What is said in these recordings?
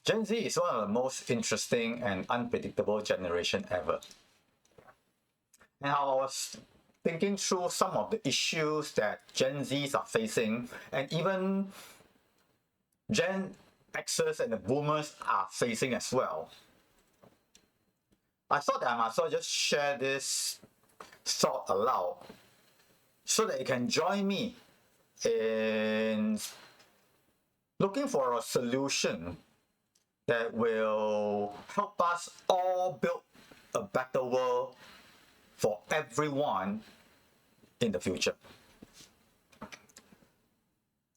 Gen Z is one of the most interesting and unpredictable generation ever. And I was thinking through some of the issues that Gen Zs are facing, and even Gen Xers and the boomers are facing as well. I thought that I might as well just share this thought aloud so that you can join me in looking for a solution that will help us all build a better world for everyone in the future.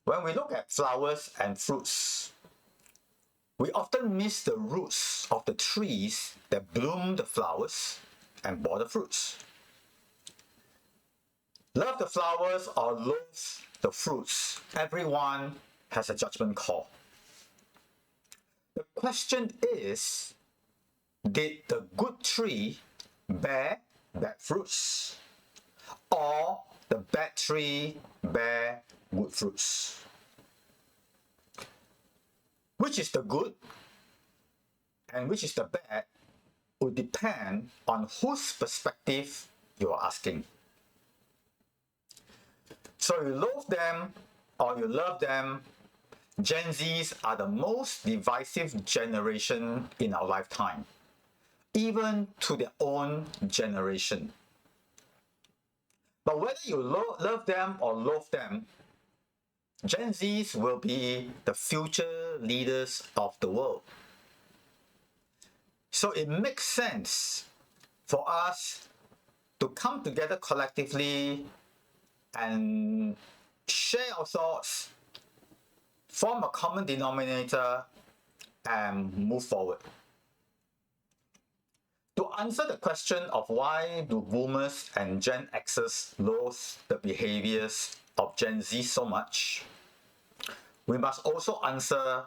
When we look at flowers and fruits, we often miss the roots of the trees that bloom the flowers and bore the fruits. Love the flowers or loathe the fruits. Everyone has a judgment call. The question is, did the good tree bear bad fruits, or the bad tree bear good fruits? Which is the good and which is the bad would depend on whose perspective you are asking. So you loathe them or you love them, Gen Zs are the most divisive generation in our lifetime, even to their own generation. But whether you love them or loathe them, Gen Zs will be the future leaders of the world. So it makes sense for us to come together collectively and share our thoughts, form a common denominator, and move forward. To answer the question of why do boomers and Gen Xers loathe the behaviors of Gen Z so much, we must also answer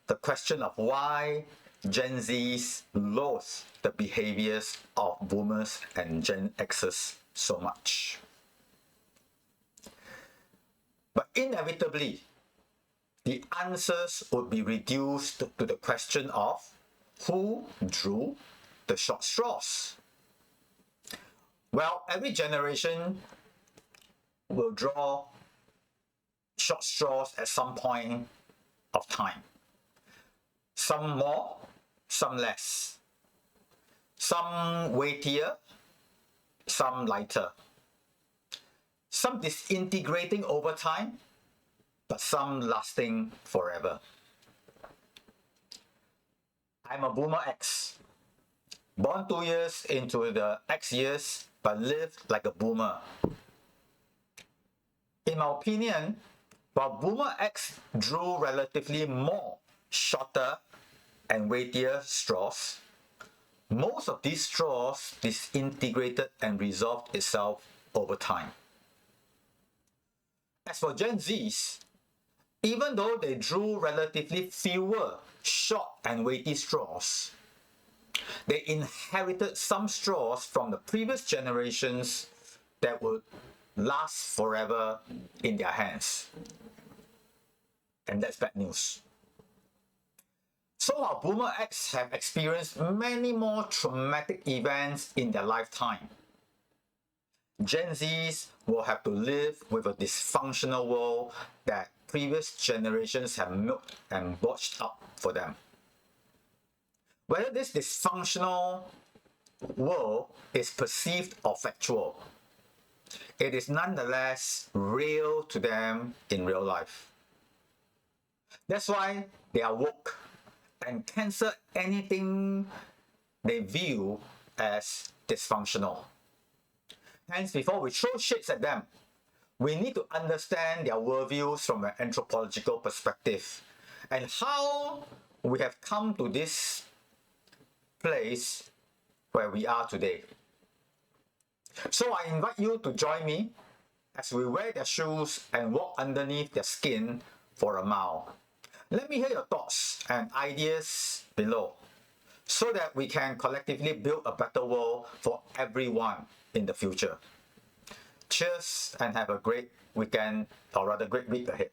the question of why Gen Zs loathe the behaviors of boomers and Gen Xers so much. But inevitably, the answers would be reduced to the question of who drew the short straws. Well, every generation will draw short straws at some point of time. Some more, some less. Some weightier, some lighter. Some disintegrating over time, but some lasting forever. I'm a Boomer X, born 2 years into the X years, but lived like a Boomer. In my opinion, while Boomer X drew relatively more shorter and weightier straws, most of these straws disintegrated and resolved itself over time. As for Gen Zs, even though they drew relatively fewer short and weighty straws, they inherited some straws from the previous generations that would last forever in their hands. And that's bad news. So our Boomer X have experienced many more traumatic events in their lifetime. Gen Zs will have to live with a dysfunctional world that previous generations have milked and botched up for them. Whether this dysfunctional world is perceived or factual, it is nonetheless real to them in real life. That's why they are woke and cancel anything they view as dysfunctional. Hence, before we throw shades at them, we need to understand their worldviews from an anthropological perspective and how we have come to this place where we are today. So I invite you to join me as we wear their shoes and walk underneath their skin for a mile. Let me hear your thoughts and ideas below so that we can collectively build a better world for everyone in the future. Cheers and have a great weekend, or rather great week ahead.